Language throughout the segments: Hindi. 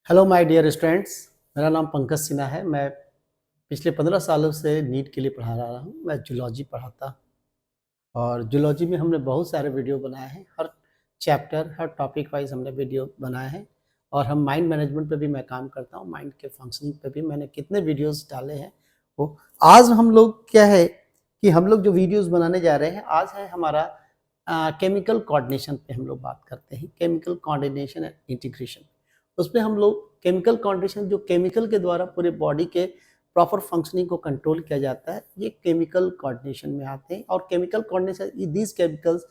हेलो माय डियर स्टूडेंट्स, मेरा नाम पंकज सिन्हा है। मैं पिछले 15 सालों से नीट के लिए पढ़ा रहा हूँ। मैं जूलॉजी पढ़ाता हूँ और जूलॉजी में हमने बहुत सारे वीडियो बनाए हैं। हर चैप्टर, हर टॉपिक वाइज हमने वीडियो बनाए हैं और हम माइंड मैनेजमेंट पे भी मैं काम करता हूँ। माइंड के फंक्शनिंग पे भी मैंने कितने वीडियोस डाले हैं। वो आज हम लोग क्या है कि हम लोग जो वीडियोस बनाने जा रहे हैं, आज है हमारा केमिकल कोऑर्डिनेशन पे हम लोग बात करते हैं। केमिकल कोऑर्डिनेशन एंड इंटीग्रेशन, उसमें हम लोग केमिकल कोऑर्डिनेशन, जो केमिकल के द्वारा पूरे बॉडी के प्रॉपर फंक्शनिंग को कंट्रोल किया जाता है, ये केमिकल कोऑर्डिनेशन में आते हैं। और केमिकल कोऑर्डिनेशन, दीज केमिकल्स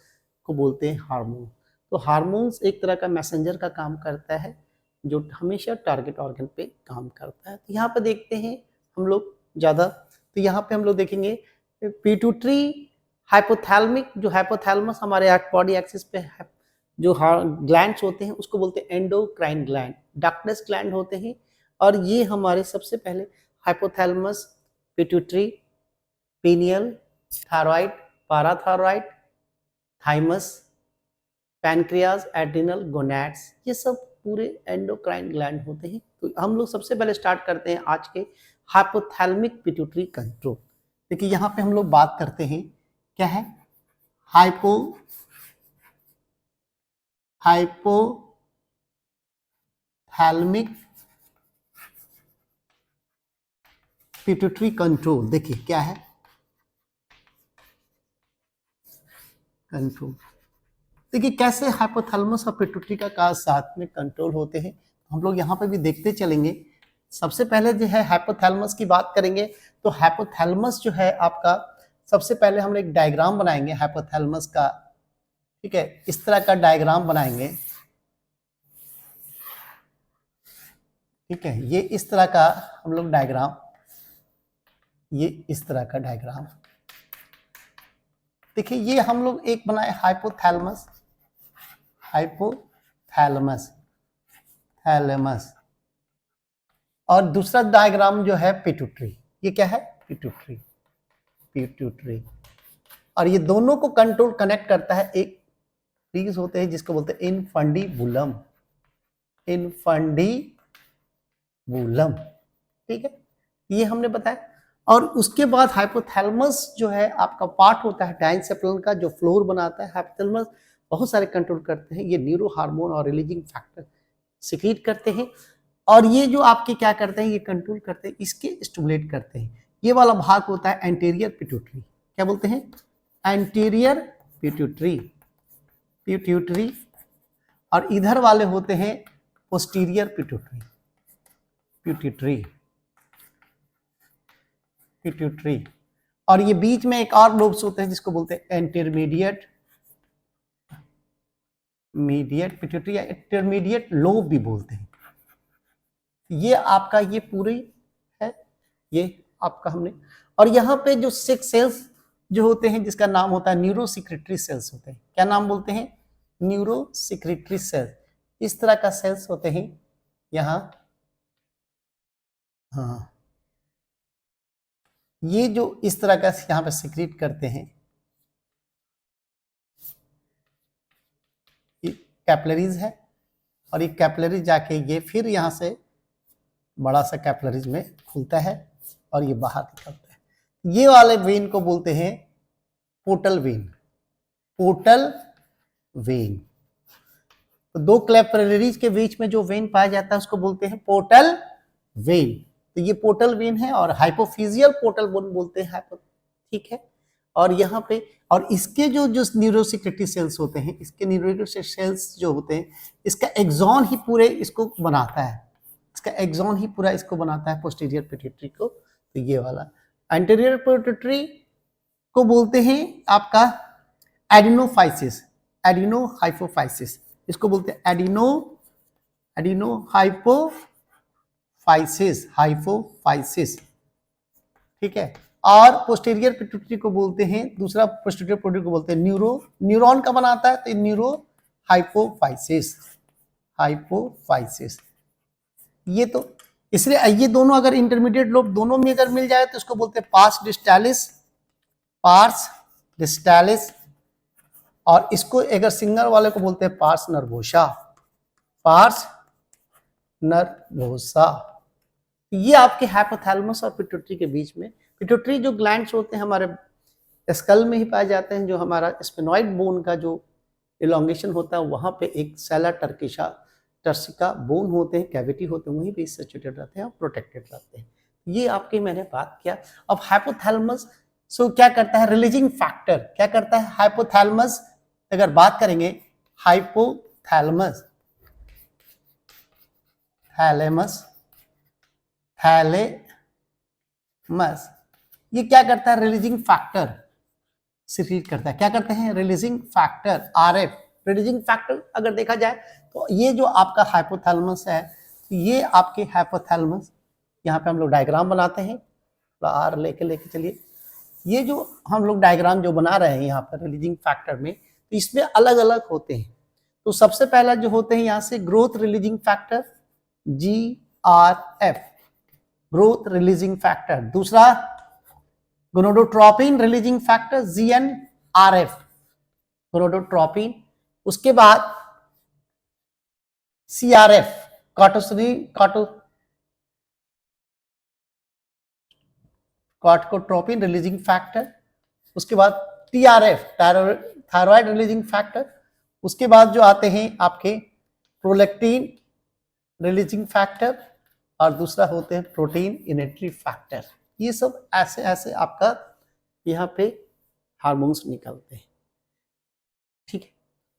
को बोलते हैं हार्मोन। तो हार्मोन्स एक तरह का मैसेंजर का काम करता है जो हमेशा टारगेट ऑर्गन पे काम करता है। तो यहाँ पे देखते हैं हम लोग ज़्यादा, तो यहाँ पे हम लोग देखेंगे पिट्यूटरी, हाइपोथैलेमिक, जो हाइपोथैलेमस हमारे बॉडी एक्सिस पे है, जो ग्लैंड्स होते हैं उसको बोलते हैं एंडोक्राइन ग्लैंड, डक्टस ग्लैंड होते हैं। और ये हमारे सबसे पहले hypothalamus, pituitary, pineal, thyroid, parathyroid, thymus, pancreas, adrenal, gonads, ये सब पूरे एंडोक्राइन ग्लैंड होते हैं। तो हम लोग सबसे पहले स्टार्ट करते हैं आज के हाइपोथैलेमिक पिट्यूटरी कंट्रोल। देखिए यहाँ पे हम लोग बात करते हैं क्या है, हाइपोथैलेमिक पिट्यूटरी कंट्रोल। देखिए क्या है कंट्रोल। देखिए कैसे हाइपोथैलेमस और पिट्यूटरी का साथ में कंट्रोल होते हैं, हम लोग यहाँ पे भी देखते चलेंगे। सबसे पहले जो है हाइपोथैलेमस की बात करेंगे। तो हाइपोथैलेमस जो है आपका, सबसे पहले हम एक डायग्राम बनाएंगे हाइपोथैलेमस का। ठीक है, इस तरह का डायग्राम बनाएंगे। ठीक है, ये इस तरह का हम लोग डायग्राम, ये इस तरह का डायग्राम। देखिए ये हम लोग एक बनाए हाइपोथैलेमस, थैलेमस, और दूसरा डायग्राम जो है पिट्यूटरी। ये क्या है, पिट्यूटरी। और ये दोनों को कंट्रोल कनेक्ट करता है एक चीज होते हैं जिसको बोलते हैं इनफंडीबुलम। ठीक है, ये हमने बताया। और उसके बाद हाइपोथैलेमस जो है आपका पार्ट होता है डायसेप्लिन का, जो फ्लोर बनाता है। हाइपोथैलेमस बहुत सारे कंट्रोल करते हैं, ये न्यूरो हार्मोन और रिलीजिंग फैक्टर सिक्रीट करते हैं। और ये जो आपके क्या करते हैं, ये कंट्रोल करते हैं, इसके स्टिमुलेट करते हैं। ये वाला भाग होता है एंटीरियर पिट्यूटरी। क्या बोलते हैं, एंटीरियर पिट्यूटरी। और इधर वाले होते हैं पोस्टीरियर पिट्यूटरी। और ये बीच में एक और लोब्स होते हैं जिसको बोलते हैं इंटरमीडिएट पिट्यूटरी या इंटरमीडिएट लोब भी बोलते हैं। ये आपका ये पूरी है, ये आपका हमने। और यहाँ पे जो 6 सेल्स जो होते हैं जिसका नाम होता है न्यूरोसिक्रेटरी सेल्स होते हैं। क्या नाम बोलते हैं, न्यूरोसिक्रेटरी सेल्स। इस तरह का सेल्स होते हैं यहाँ। हाँ, ये जो इस तरह का यहाँ पे सिक्रीट करते हैं, ये कैपिलरीज है। और ये कैपिलरी जाके ये फिर यहाँ से बड़ा सा कैपिलरीज में खुलता है और ये बाहर निकलता है। ये वाले वेन को बोलते हैं पोर्टल वेन। तो दो कैपिलरीज के बीच में जो वेन पाया जाता है उसको बोलते हैं पोर्टल वेन। तो ये पोर्टल वेन है। और हाइपोफिजियल पोर्टल वेन बोलते हैं ठीक है। और यहाँ पे, और इसके जो न्यूरोसिक्रेटरी सेल्स होते हैं, इसके न्यूरोसिक्रेटरी सेल्स जो होते हैं, इसका एक्सॉन ही पूरे इसको बनाता है, पोस्टीरियर पिट्यूटरी को। तो ये वाला एंटीरियर पिट्यूटरी को बोलते हैं आपका एडिनोहाइपोफाइसिस। इसको बोलते हैं हाइपोफाइसिस। ठीक है। और पोस्टीरियर पिट्यूटरी को बोलते हैं, दूसरा पोस्टीरियर पिट्यूटरी को बोलते हैं न्यूरॉन का बनाता है, तो न्यूरो हाइपोफाइसिस। ये तो इसलिए ये दोनों अगर इंटरमीडिएट लोब दोनों में अगर मिल जाए तो इसको बोलते हैं पार्स डिस्टालिस। और इसको अगर सिंगल वाले को बोलते हैं पार्स नर्वोसा। ये आपके हाइपोथैलेमस और पिट्यूटरी के बीच में, पिट्यूटरी जो ग्लैंड्स होते हैं हमारे स्कल में ही पाए जाते हैं, जो हमारा स्फेनॉइड बोन का जो इलोंगेशन होता है वहाँ पे एक सेला टर्सिका बोन होते हैं, कैविटी होते हैं, वहीं पे सिचुएटेड रहते हैं और प्रोटेक्टेड रहते हैं। ये आपकी मैंने बात किया। अब हाइपोथैलेमस सो क्या करता है, रिलीजिंग फैक्टर क्या करता है हाइपोथैलेमस, अगर बात करेंगे हाइपोथैलेमस, थैलेमस, थैलेमस ये क्या करता है, रिलीजिंग फैक्टर सिक्रीट करता है। क्या करते हैं, releasing factor RF. Releasing factor अगर देखा जाए तो ये जो आपका हाइपोथैलेमस है, ये आपके हाइपोथैलेमस, यहाँ पे हम लोग डायग्राम बनाते हैं, आर लेके चलिए। ये जो हम लोग डायग्राम जो बना रहे हैं यहाँ पर रिलीजिंग फैक्टर में, तो इसमें अलग अलग होते हैं। तो सबसे पहला जो होते हैं यहाँ से growth releasing factor GRF, growth releasing factor. दूसरा gonadotropin releasing factor GNRF, gonadotropin. उसके बाद CRF, कॉर्टिकोट्रोपिन रिलीजिंग फैक्टर। उसके बाद TRF, थायराइड रिलीजिंग फैक्टर। उसके बाद जो आते हैं आपके प्रोलैक्टिन रिलीजिंग फैक्टर, और दूसरा होते हैं प्रोटीन इनेट्री फैक्टर। ये सब ऐसे ऐसे आपका यहाँ पे हार्मोन्स निकलते हैं, ठीक है।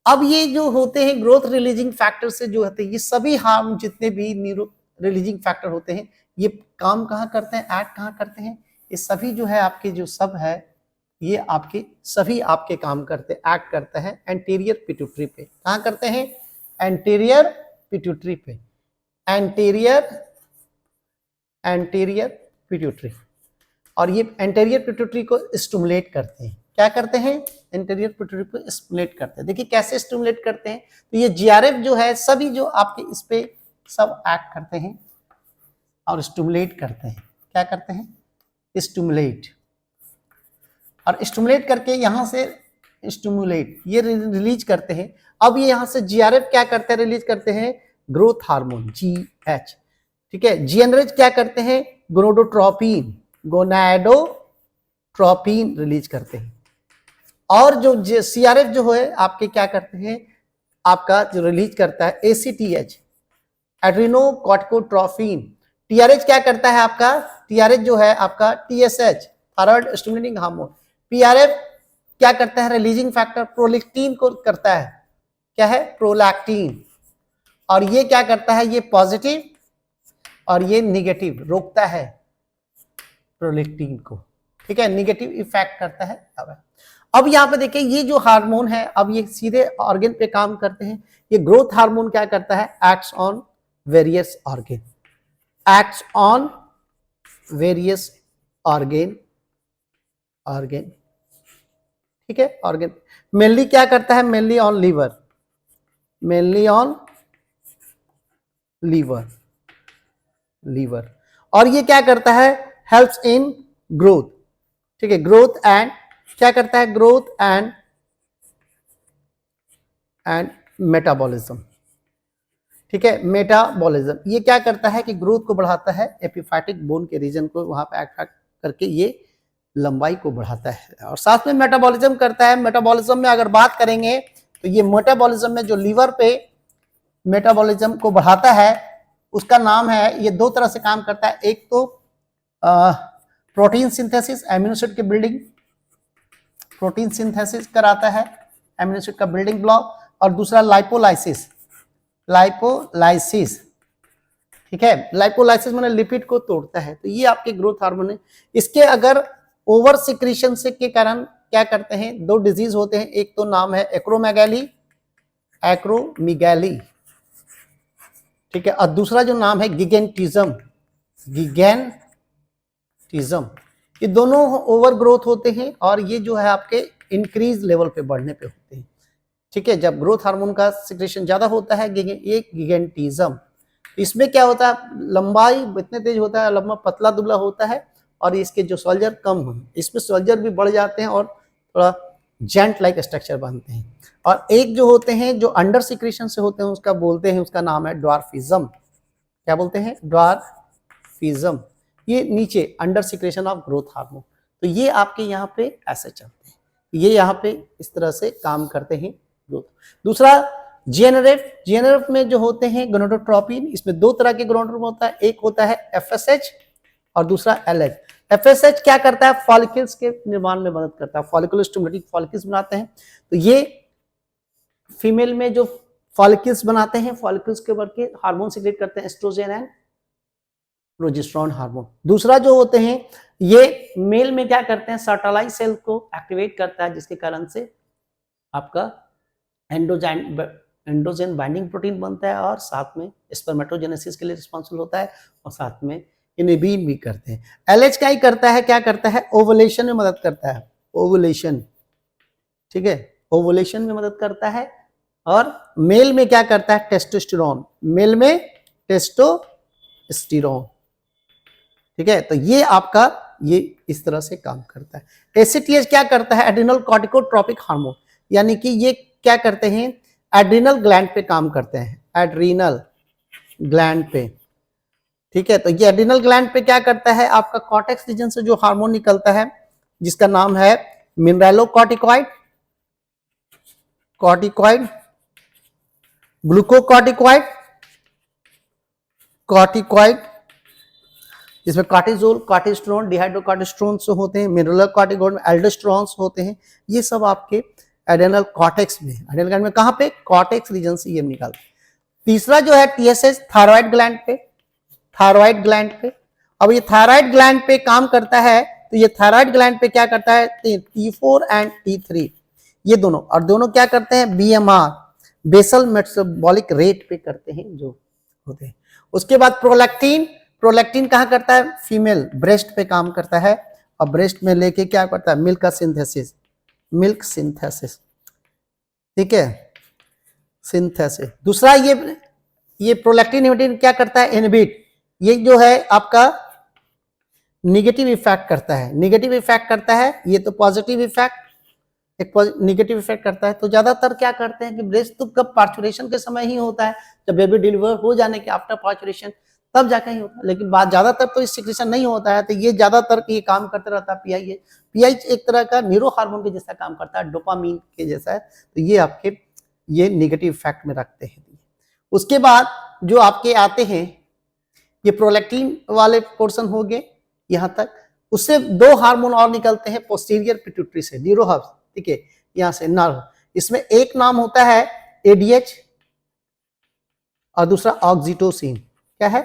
अब ये जो होते हैं ग्रोथ रिलीजिंग फैक्टर से जो होते हैं, ये सभी हार्म जितने भी न्यूरो रिलीजिंग फैक्टर होते हैं, ये काम कहाँ करते हैं, एक्ट कहाँ करते हैं, ये सभी जो है आपके जो सब है, ये आपके सभी आपके काम करते हैं, एक्ट करता है एंटीरियर पिट्यूटरी पे। कहाँ करते हैं, एंटीरियर पिट्यूटरी पे, एंटीरियर पिट्यूटरी। और ये एंटीरियर पिट्यूटरी को स्टिमुलेट करते हैं। क्या करते हैं, एंटीरियर पिट्यूटरी को स्टिमुलेट करते हैं। देखिए कैसे स्टिमुलेट करते हैं, तो ये GRF जो है सभी जो आपके इस पे सब एक्ट करते हैं और स्टिमुलेट करते हैं। क्या करते हैं, स्टिमुलेट, और स्टिमुलेट करके यहाँ से स्टिमुलेट ये रिलीज करते हैं। अब ये यहाँ से GRF क्या करते हैं, रिलीज करते हैं ग्रोथ हार्मोन GH, ठीक है। GNRH क्या करते हैं, गोनाडोट्रोपिन रिलीज करते हैं। और जो CRF जो है आपके क्या करते हैं, आपका जो रिलीज करता है ACTH, एड्रेनोकॉर्टिकोट्रोपिन। TRH क्या करता है आपका, TRH जो है आपका TSH, thyroid stimulating hormone. PRF क्या करता है, रिलीजिंग फैक्टर प्रोलैक्टिन को करता है, क्या है, प्रोलैक्टिन। और ये क्या करता है, ये पॉजिटिव और ये निगेटिव रोकता है प्रोलैक्टिन को, ठीक है, निगेटिव इफेक्ट करता है। अब यहाँ पे देखिए ये जो हार्मोन है, अब ये सीधे ऑर्गन पे काम करते हैं। ये ग्रोथ हार्मोन क्या करता है, acts on various organ, acts on various organ, ठीक है, ऑर्गन। मेनली क्या करता है, mainly on liver, mainly on liver. और ये क्या करता है, हेल्प्स इन ग्रोथ, ठीक है, ग्रोथ एंड क्या करता है, ग्रोथ एंड मेटाबॉलिज्म, ठीक है, मेटाबॉलिज्म। ये क्या करता है कि ग्रोथ को बढ़ाता है, एपिफैटिक बोन के रीजन को वहां पे एक्ट करके ये लंबाई को बढ़ाता है, और साथ में मेटाबॉलिज्म करता है। मेटाबॉलिज्म में अगर बात करेंगे तो ये मेटाबॉलिज्म में जो लीवर पे मेटाबॉलिज्म को बढ़ाता है उसका नाम है, ये दो तरह से काम करता है। एक तो प्रोटीन सिंथेसिस, एमिनो एसिड की बिल्डिंग, प्रोटीन सिंथेसिस कराता है, एमिनो एसिड का बिल्डिंग ब्लॉक। और दूसरा लाइपोलाइसिस, ठीक है, लाइपोलाइसिस माने लिपिड को तोड़ता है। तो ये आपके ग्रोथ हार्मोन है। इसके अगर ओवर सिक्रीशन से के कारण क्या करते हैं, दो डिजीज होते हैं, एक तो नाम है एक्रोमेगाली, ठीक है, और दूसरा जो नाम है गिगेंटिज्म। ये दोनों ओवर ग्रोथ होते हैं और ये जो है आपके इंक्रीज लेवल पे बढ़ने पे होते हैं, ठीक है। जब ग्रोथ हार्मोन का सिक्रेशन ज्यादा होता है, ये गिगेंटिज्म, इसमें क्या होता है, लंबाई इतने तेज होता है, लंबा पतला दुबला होता है, और इसके जो सोल्जर कम हो, इसमें सोल्जर भी बढ़ जाते हैं और थोड़ा जेंट लाइक स्ट्रक्चर बनते हैं। और एक जो होते हैं जो अंडर सिक्रेशन से होते हैं, उसका बोलते हैं, उसका नाम है ड्वार्फिज्म, क्या बोलते हैं, ड्वार्फिज्म, ये नीचे under secretion of growth hormone. तो ये आपके यहाँ पे ऐसे चलते हैं, ये यहाँ पे इस तरह से काम करते हैं ग्रोथ। दूसरा जीएनआरएफ में जो होते हैं गोनाडोट्रोपिन, इसमें दो तरह के गोनाडोट्रोपिन होता है, एक होता है एफएसएच और दूसरा एलएच। एफएसएच क्या करता है, फॉलिकल्स के निर्माण में मदद करता है, फॉलिकुलर स्टिमुलेटिंग फॉलिकल्स बनाते हैं। तो ये फीमेल में जो फॉलिकल्स बनाते हैं, फॉलिकल्स के बढ़ के हार्मोन सीक्रेट करते हैं, एस्ट्रोजन एंड प्रोजेस्टेरोन हार्मोन। दूसरा जो होते हैं ये मेल में क्या करते हैं, सर्टालाइज सेल को एक्टिवेट करता है, जिसके कारण से आपका एंड्रोजन बाइंडिंग प्रोटीन बनता है और साथ में स्पर्मेटोजेनेसिस के लिए रिस्पॉन्सिबल होता है और साथ में इनहिबिट भी करते हैं। एलएच क्या ही करता है, क्या करता है, ओवुलेशन में मदद करता है, ओवुलेशन, ठीक है, ओवुलेशन में मदद करता है। और मेल में क्या करता है, टेस्टोस्टेरोन, मेल में टेस्टोस्टेरोन, ठीक है। तो ये आपका ये इस तरह से काम करता है। एसीटीएच क्या करता है, एड्रिनल कॉर्टिकोट्रोपिक हार्मोन, यानी कि ये क्या करते हैं, एड्रिनल ग्लैंड पे काम करते हैं, एड्रिनल ग्लैंड पे, ठीक है। तो ये एड्रिनल ग्लैंड पे क्या करता है, आपका कॉर्टेक्स रीजन से जो हार्मोन निकलता है जिसका नाम है मिनरलोकॉर्टिकॉइड, कॉर्टिकॉइड, ग्लूकोकॉर्टिकॉइड, कॉर्टिकॉइड, जिसमें कॉर्टिजोल, कॉर्टिस्टेरोन, डिहाइड्रोकॉर्टिस्टेरोन होते हैं, मिनरलोकॉर्टिकॉइड में एल्डोस्टेरोन्स होते हैं। ये सब आपके एड्रेनल कॉर्टेक्स में, एड्रेनल ग्लैंड में कहां पे, कॉर्टेक्स रीजन से ये निकलता है। तीसरा जो है टीएसएच, थायराइड ग्लैंड पे, थायराइड ग्लैंड पे। अब ये थायराइड ग्लैंड पे काम करता है, तो ये थायराइड ग्लैंड पे क्या करता है, T4 एंड T3 ये दोनों, और दोनों क्या करते हैं, बीएमआर, बेसल मेटाबॉलिक रेट पे करते हैं जो होते हैं। उसके बाद प्रोलैक्टिन, प्रोलैक्टिन कहाँ करता है, फीमेल ब्रेस्ट पे काम करता है और ब्रेस्ट में लेके क्या करता है, मिल्क का सिंथेसिस, मिल्क सिंथेसिस, ठीक है, सिंथेसिस। दूसरा ये प्रोलैक्टिन क्या करता है, इनहिबिट, ये जो है आपका निगेटिव इफेक्ट करता है, निगेटिव इफेक्ट करता है, ये तो पॉजिटिव इफेक्ट, एक निगेटिव इफेक्ट करता है। तो ज्यादातर क्या करते हैं कि ब्रेस्ट तो कब पार्चुरेशन के समय ही होता है, जब बेबी डिलीवर हो जाने के आफ्टर पार्चुरेशन तब जाकर ही होता है, लेकिन बात ज्यादातर तो इस सिक्रेशन नहीं होता है। तो ये ज्यादातर ये काम करते रहता है पीआई, पीआई एक तरह का न्यूरो हार्मोन के जैसा काम करता है, डोपामीन के जैसा है। तो ये आपके ये निगेटिव इफेक्ट में रखते हैं। उसके बाद जो आपके आते हैं ये प्रोलैक्टिन वाले पोर्शन हो गए यहाँ तक, उससे दो हार्मोन और निकलते हैं पोस्टीरियर पिट्यूटरी से, न्यूरोहब्स, ठीक है, यहाँ से नर्व। इसमें एक नाम होता है एडीएच और दूसरा ऑक्सीटोसिन, क्या है,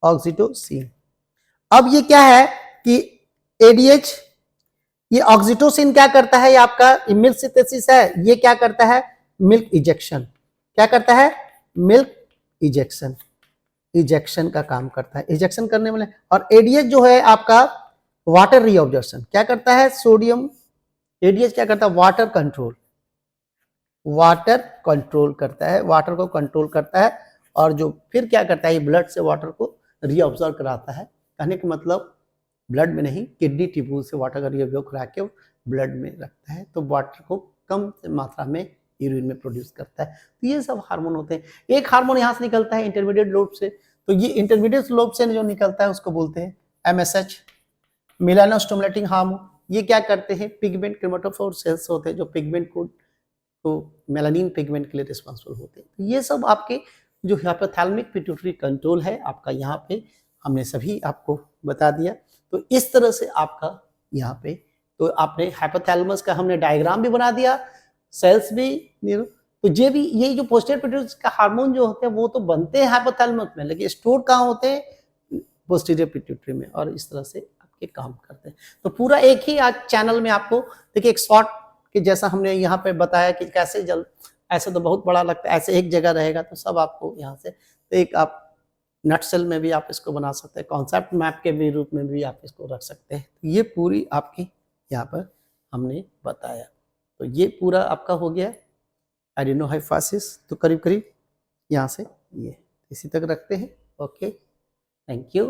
ऑक्सीटोसिन। अब ये क्या है कि एडीएच, ये ऑक्सीटोसिन क्या करता है, ये आपका मिल्क सिंथेसिस है, ये क्या करता है, मिल्क इजेक्शन, क्या करता है, मिल्क इजेक्शन, इजेक्शन का काम करता है, इजेक्शन करने वाले। और एडीएच जो है आपका वाटर रीअब्जॉर्प्शन, क्या करता है, सोडियम, एडीएच क्या करता है, वाटर कंट्रोल, वाटर कंट्रोल करता है, वाटर को कंट्रोल करता है। और जो फिर क्या करता है, ब्लड से वाटर को रीअब्जॉर्ब कराता है। कहने का मतलब ब्लड में नहीं, किडनी ट्यूब्यूल से वाटर का रीअब्जॉर्ब करा के ब्लड में रखता है, तो वाटर को कम मात्रा में यूरिन में प्रोड्यूस करता है। तो ये सब हार्मोन होते हैं। एक हार्मोन यहाँ से निकलता है इंटरमीडिएट लोब से, तो ये इंटरमीडिएट लोब से जो निकलता है उसको बोलते हैं एमएसएच, मेलानोस्टिमुलेटिंग हार्मोन। ये क्या करते हैं, पिगमेंट क्रोमेटोफोर सेल्स होते हैं जो पिगमेंट को, तो मेलानिन पिगमेंट के लिए रिस्पॉन्सिबल होते हैं। तो ये सब आपके जो हाइपोथैलेमिक पिट्यूटरी कंट्रोल है आपका, यहाँ पे हमने सभी आपको बता दिया। तो इस तरह से आपका यहाँ पे, तो आपने हाइपोथैलेमस का हमने डायग्राम भी बना दिया, सेल्स भी, तो ये जो पोस्टीरियर पिट्यूटरी का हार्मोन जो होते हैं वो तो बनते हैं हाइपोथैलेमस में, लेकिन स्टोर कहाँ होते हैं, पोस्टीरियर पिट्यूटरी में, और इस तरह से आपके काम करते हैं। तो पूरा एक ही आज चैनल में आपको देखिए एक शॉर्ट कि जैसा हमने यहाँ पे बताया कि कैसे जल, ऐसे तो बहुत बड़ा लगता है, ऐसे एक जगह रहेगा तो सब आपको यहाँ से, तो एक आप नटसेल में भी आप इसको बना सकते हैं, कॉन्सेप्ट मैप के भी रूप में भी आप इसको रख सकते हैं। ये पूरी आपकी यहाँ पर हमने बताया। तो ये पूरा आपका हो गया एडिनोहाइफासिस। तो करीब करीब यहाँ से ये इसी तक रखते हैं। Okay, thank you.